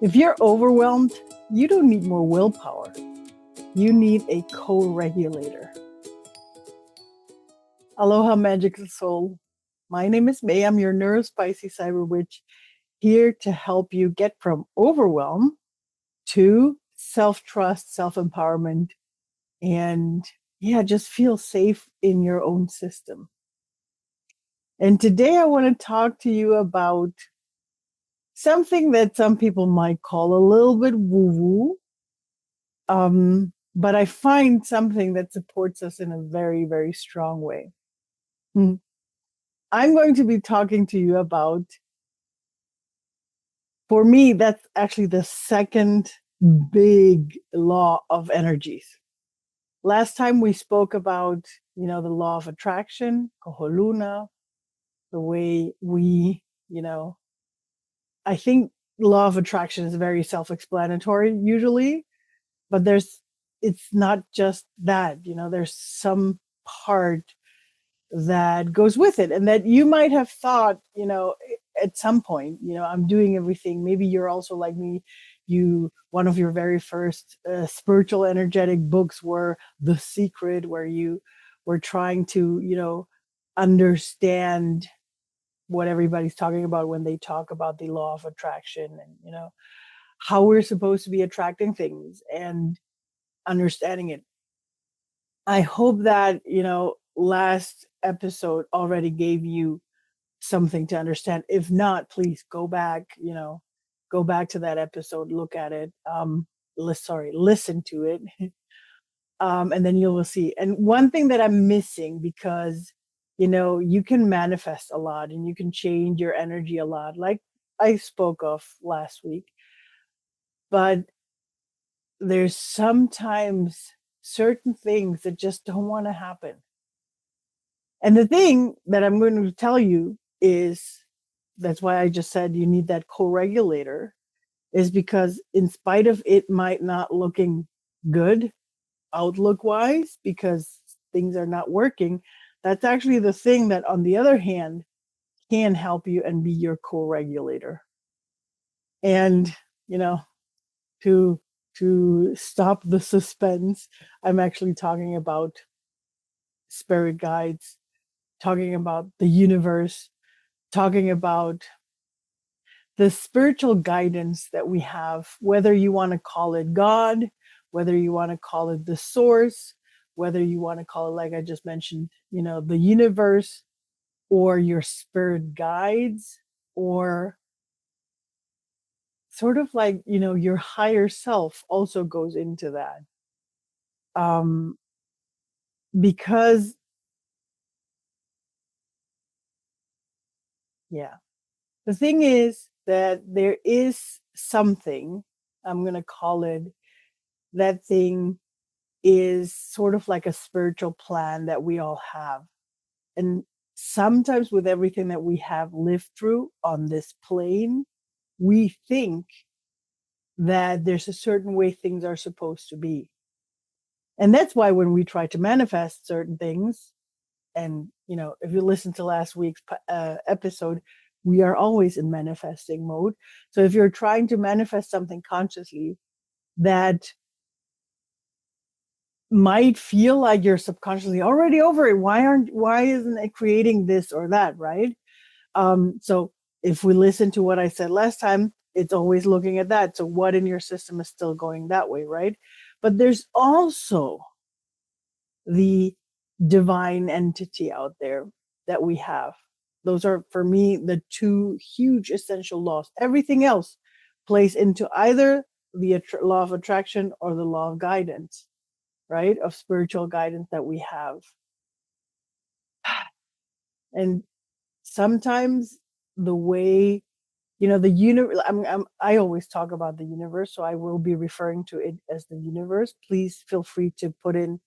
If you're overwhelmed, you don't need more willpower. You need a co-regulator. Aloha, magical soul. My name is May. I'm your neurospicy cyber witch, here to help you get from overwhelm to self-trust, self-empowerment, and just feel safe in your own system. And today I want to talk to you about something that some people might call a little bit woo-woo. But I find something that supports us in a very, very strong way. I'm going to be talking to you about, for me, that's actually the second big law of energies. Last time we spoke about, the law of attraction, koholuna, the way we, I think law of attraction is very self-explanatory usually, but it's not just that, there's some part that goes with it, and that you might have thought, at some point, I'm doing everything. Maybe you're also like me. One of your very first spiritual energetic books were The Secret, where you were trying to understand what everybody's talking about when they talk about the law of attraction, and how we're supposed to be attracting things and understanding it. I hope that last episode already gave you something to understand. If not, please go back to that episode, look at it, listen to it. And then you will see. And one thing that I'm missing, because you can manifest a lot and you can change your energy a lot, like I spoke of last week, but there's sometimes certain things that just don't want to happen. And the thing that I'm going to tell you is, that's why I just said you need that co-regulator, is because in spite of it might not looking good outlook wise, because things are not working, that's actually the thing that, on the other hand, can help you and be your co-regulator. And to stop the suspense, I'm actually talking about spirit guides, talking about the universe, talking about the spiritual guidance that we have, whether you want to call it God, whether you want to call it the source, whether you want to call it, like I just mentioned, the universe, or your spirit guides, or sort of like, your higher self also goes into that. Because, the thing is that there is something, I'm going to call it, that thing is sort of like a spiritual plan that we all have. And sometimes, with everything that we have lived through on this plane, we think that there's a certain way things are supposed to be. And that's why when we try to manifest certain things, and if you listen to last week's episode, we are always in manifesting mode. So if you're trying to manifest something consciously that might feel like you're subconsciously already over it, why isn't it creating this or that, right? So if we listen to what I said last time, it's always looking at that. So what in your system is still going that way, right? But there's also the divine entity out there that we have. Those are, for me, the two huge essential laws. Everything else plays into either the law of attraction or the law of guidance, right? Of spiritual guidance that we have. And sometimes the way, the universe, I always talk about the universe, so I will be referring to it as the universe. Please feel free to put in,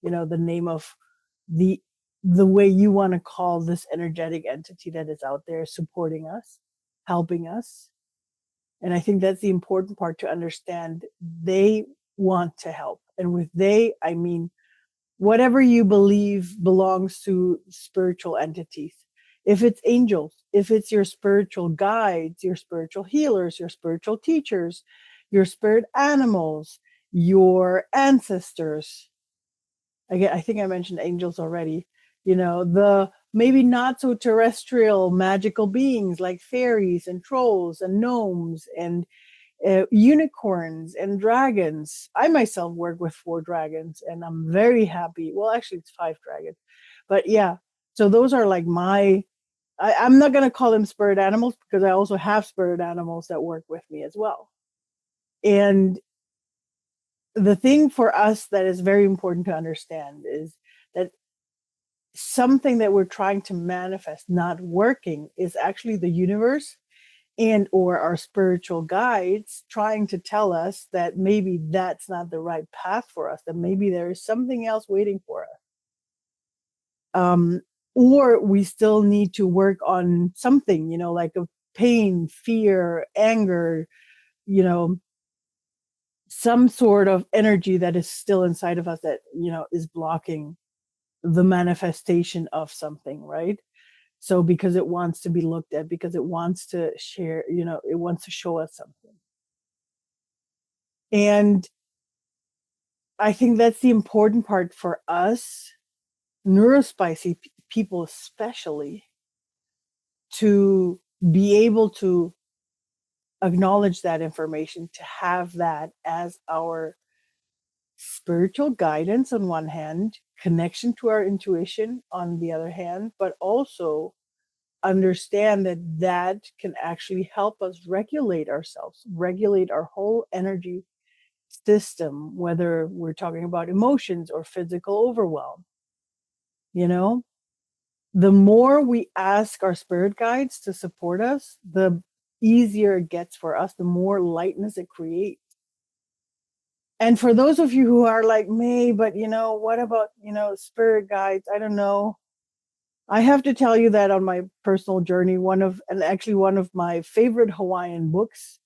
the name of the way you want to call this energetic entity that is out there supporting us, helping us. And I think that's the important part to understand. They want to help. And with they, I mean whatever you believe belongs to spiritual entities. if it's angels, if it's your spiritual guides, your spiritual healers, your spiritual teachers, your spirit animals, your ancestors. Again, I think I mentioned angels already. The maybe not so terrestrial magical beings like fairies and trolls and gnomes and unicorns and dragons. I myself work with 4 dragons and I'm very happy. Well, actually, it's 5 dragons. But yeah, so those are like I'm not going to call them spirit animals because I also have spirit animals that work with me as well. And the thing for us that is very important to understand is that something that we're trying to manifest not working is actually the universe and or our spiritual guides trying to tell us that maybe that's not the right path for us, that maybe there is something else waiting for us. Or we still need to work on something, like a pain, fear, anger, some sort of energy that is still inside of us that, is blocking the manifestation of something, right? So because it wants to be looked at, because it wants to share, it wants to show us something. And I think that's the important part for us, neurospicy people especially, to be able to acknowledge that information, to have that as our spiritual guidance on one hand, connection to our intuition on the other hand, but also understand that that can actually help us regulate ourselves, regulate our whole energy system, whether we're talking about emotions or physical overwhelm. The more we ask our spirit guides to support us, the easier it gets for us, the more lightness it creates. And for those of you who are like me, but what about, spirit guides? I don't know. I have to tell you that on my personal journey, one of my favorite Hawaiian books,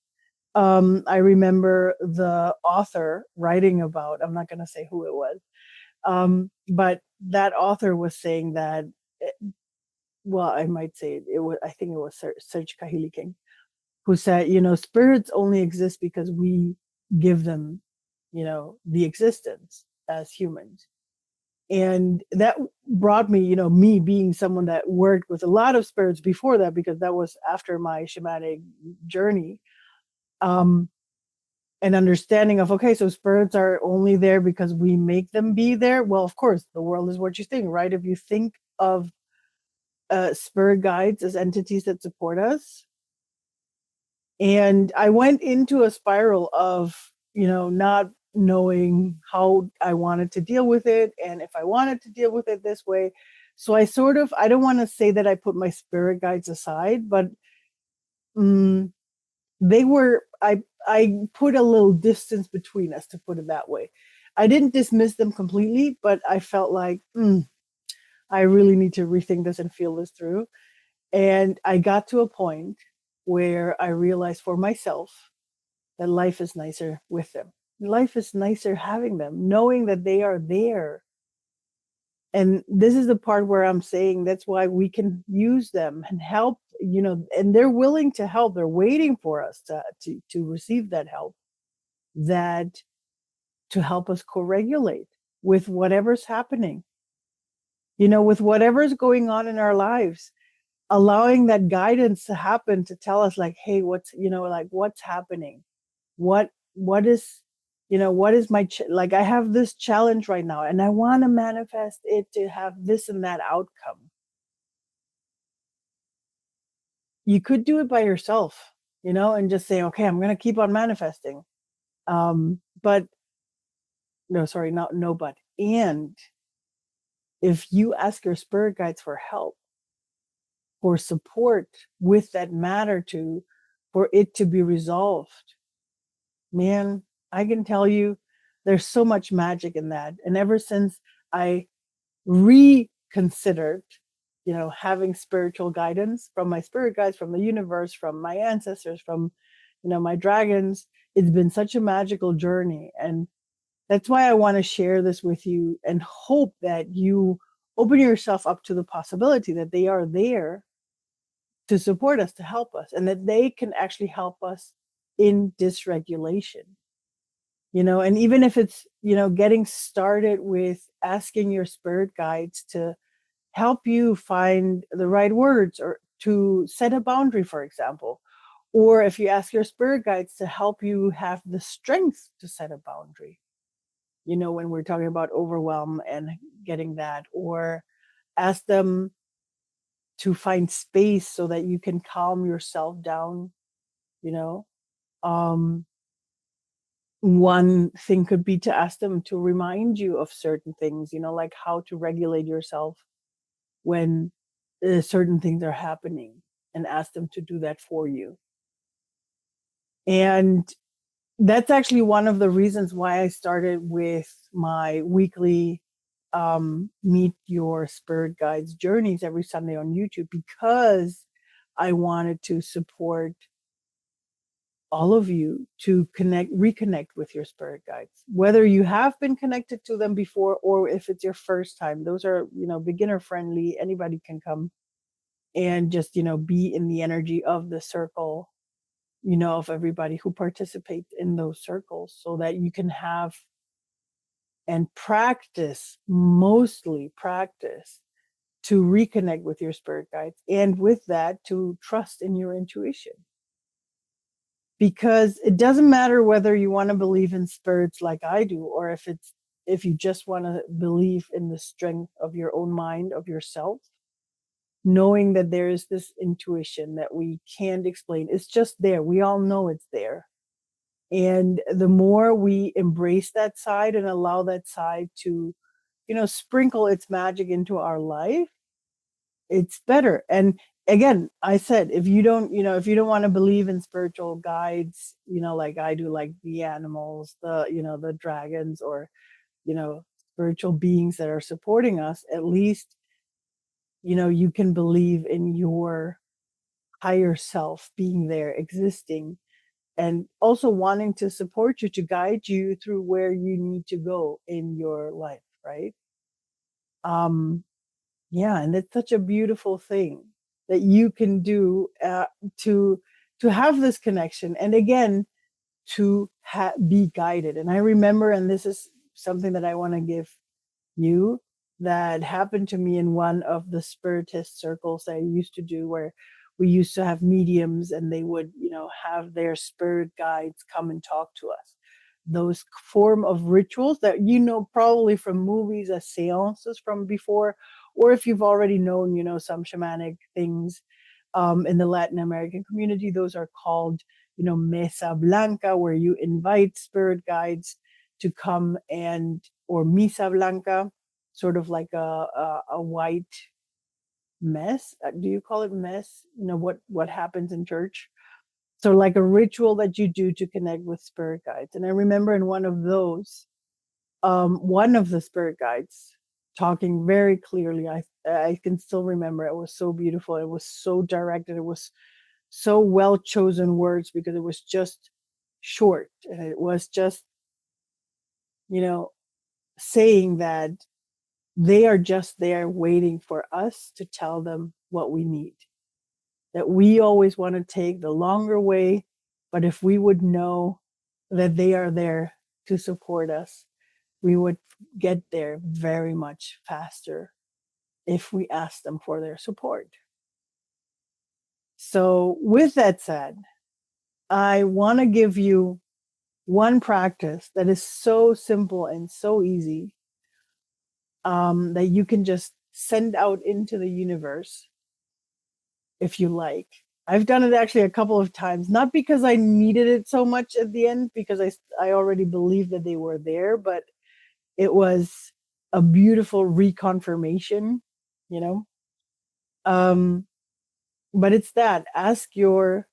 I remember the author writing about, I'm not going to say who it was, but that author was saying that, well, I might say I think it was Serge Kahili King, who said, spirits only exist because we give them, the existence as humans. And that brought me, me being someone that worked with a lot of spirits before that, because that was after my shamanic journey. An understanding of, okay, so spirits are only there because we make them be there. Well, of course, the world is what you think, right? If you think of spirit guides as entities that support us. And I went into a spiral of, not knowing how I wanted to deal with it and if I wanted to deal with it this way. So I don't want to say that I put my spirit guides aside, but I put a little distance between us, to put it that way. I didn't dismiss them completely, but I felt like, I really need to rethink this and feel this through. And I got to a point where I realized for myself that life is nicer with them. Life is nicer having them, knowing that they are there. And this is the part where I'm saying that's why we can use them and help, and they're willing to help. They're waiting for us to receive that help, to help us co-regulate with whatever's happening, with whatever's going on in our lives, allowing that guidance to happen, to tell us like, hey, what's happening? What is, what is my, like, I have this challenge right now and I want to manifest it to have this and that outcome. You could do it by yourself, and just say, okay, I'm going to keep on manifesting. But no, sorry, not no, but, and if you ask your spirit guides for help, for support with that matter, for it to be resolved, man, I can tell you there's so much magic in that. And ever since I reconsidered, having spiritual guidance from my spirit guides, from the universe, from my ancestors, from, my dragons, it's been such a magical journey. And that's why I want to share this with you and hope that you open yourself up to the possibility that they are there to support us, to help us, and that they can actually help us in dysregulation. And even if it's, getting started with asking your spirit guides to help you find the right words or to set a boundary, for example. Or if you ask your spirit guides to help you have the strength to set a boundary, when we're talking about overwhelm and getting that, or ask them to find space so that you can calm yourself down, you know. One thing could be to ask them to remind you of certain things, like how to regulate yourself when certain things are happening, and ask them to do that for you. And that's actually one of the reasons why I started with my weekly Meet Your Spirit Guides journeys every Sunday on YouTube, because I wanted to support all of you to reconnect with your spirit guides, whether you have been connected to them before or if it's your first time. Those are, beginner friendly. Anybody can come and just, be in the energy of the circle, of everybody who participates in those circles, so that you can have and mostly practice to reconnect with your spirit guides, and with that to trust in your intuition. Because it doesn't matter whether you want to believe in spirits like I do, or if you just want to believe in the strength of your own mind, of yourself, knowing that there is this intuition that we can't explain. It's just there. We all know it's there. And the more we embrace that side and allow that side to, sprinkle its magic into our life, it's better. And again, I said, if you don't want to believe in spiritual guides, like I do, like the animals, the dragons, or, spiritual beings that are supporting us, at least, you can believe in your higher self being there, existing, and also wanting to support you, to guide you through where you need to go in your life, right? Yeah, and it's such a beautiful thing that you can do, to have this connection, and again, to be guided. And I remember, and this is something that I want to give you, that happened to me in one of the spiritist circles that I used to do, where we used to have mediums, and they would, have their spirit guides come and talk to us. Those form of rituals that, probably from movies as seances from before, or if you've already known, some shamanic things in the Latin American community, those are called, mesa blanca, where you invite spirit guides to come, or misa blanca, sort of like a white mess. Do you call it mess? What happens in church? So like a ritual that you do to connect with spirit guides. And I remember in one of those, one of the spirit guides talking very clearly. I can still remember. It was so beautiful. It was so direct, and it was so well chosen words, because it was just short, and it was just, saying that they are just there waiting for us to tell them what we need. That we always want to take the longer way, but if we would know that they are there to support us, we would get there very much faster if we ask them for their support. So with that said, I want to give you one practice that is so simple and so easy, that you can just send out into the universe if you like. I've done it actually a couple of times, not because I needed it so much at the end, because I already believed that they were there, but it was a beautiful reconfirmation, you know. But it's that, ask your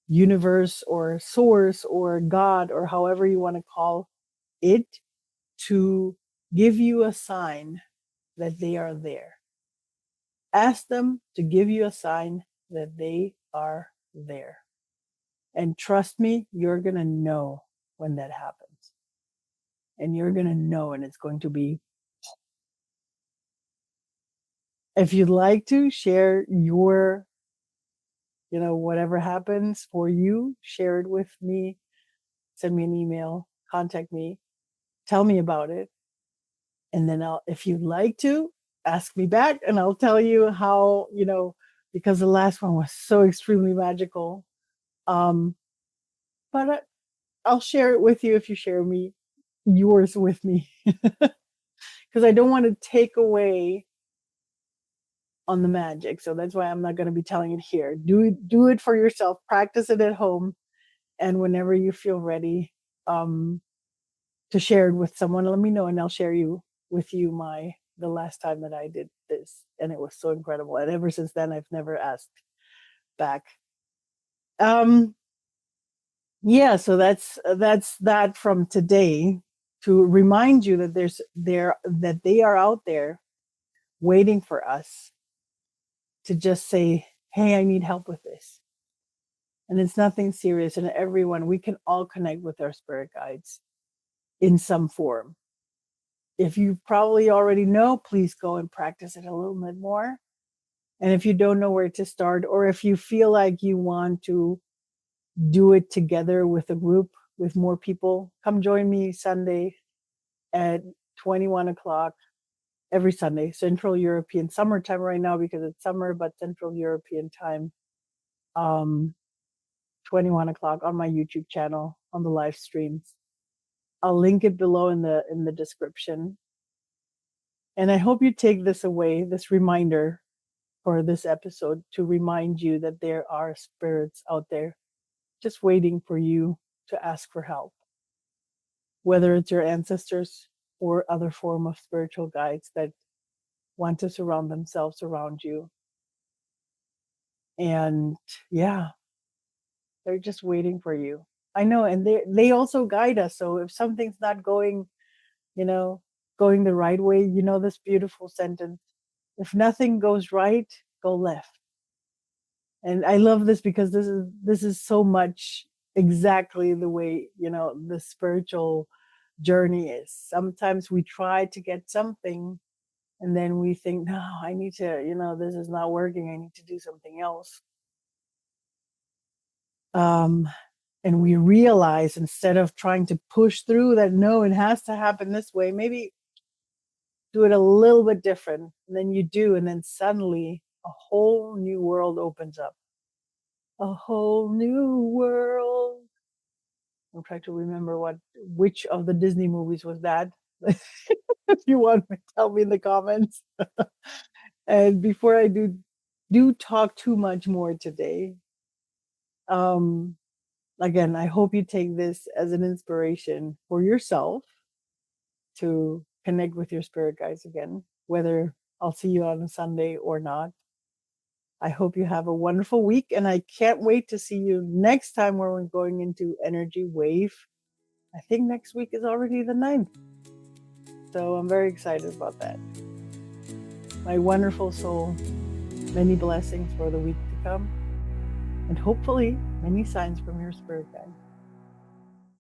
universe or source or God, or however you want to call it, to give you a sign that they are there. Ask them to give you a sign that they are there. And trust me, you're going to know when that happens. And you're going to know, and it's going to be. If you'd like to share your whatever happens for you, share it with me, send me an email, contact me, tell me about it. And then if you'd like to, ask me back and I'll tell you how, because the last one was so extremely magical. But I'll share it with you if you share yours with me. Because I don't want to take away on the magic. So that's why I'm not going to be telling it here. Do it for yourself. Practice it at home. And whenever you feel ready to share it with someone, let me know and I'll share with you the last time that I did this. And it was so incredible. And ever since then, I've never asked back. Yeah, so that's that from today, to remind you that that they are out there waiting for us to just say, hey, I need help with this. And it's nothing serious. And we can all connect with our spirit guides in some form. If you probably already know, please go and practice it a little bit more. And if you don't know where to start, or if you feel like you want to do it together with a group, with more people, come join me Sunday at 21 o'clock every Sunday, Central European summertime right now because it's summer, but Central European time, 21 o'clock on my YouTube channel on the live streams. I'll link it below in the description. And I hope you take this away, this reminder for this episode, to remind you that there are spirits out there just waiting for you to ask for help. Whether it's your ancestors or other form of spiritual guides that want to surround themselves around you. And yeah, they're just waiting for you. I know, and they also guide us. So if something's not going the right way, this beautiful sentence, if nothing goes right, go left. And I love this because this is so much exactly the way, the spiritual journey is. Sometimes we try to get something and then we think, no, I need to, this is not working. I need to do something else. And we realize, instead of trying to push through that, no, it has to happen this way, maybe do it a little bit different. And then you do, and then suddenly a whole new world opens up. A whole new world. I'm trying to remember which of the Disney movies was that. If you want to tell me in the comments. And before I do talk too much more today, again, I hope you take this as an inspiration for yourself to connect with your spirit guides again, whether I'll see you on a Sunday or not. I hope you have a wonderful week, and I can't wait to see you next time where we're going into energy wave. I think next week is already the 9th. So I'm very excited about that. My wonderful soul, many blessings for the week to come, and hopefully many signs from your spirit guide.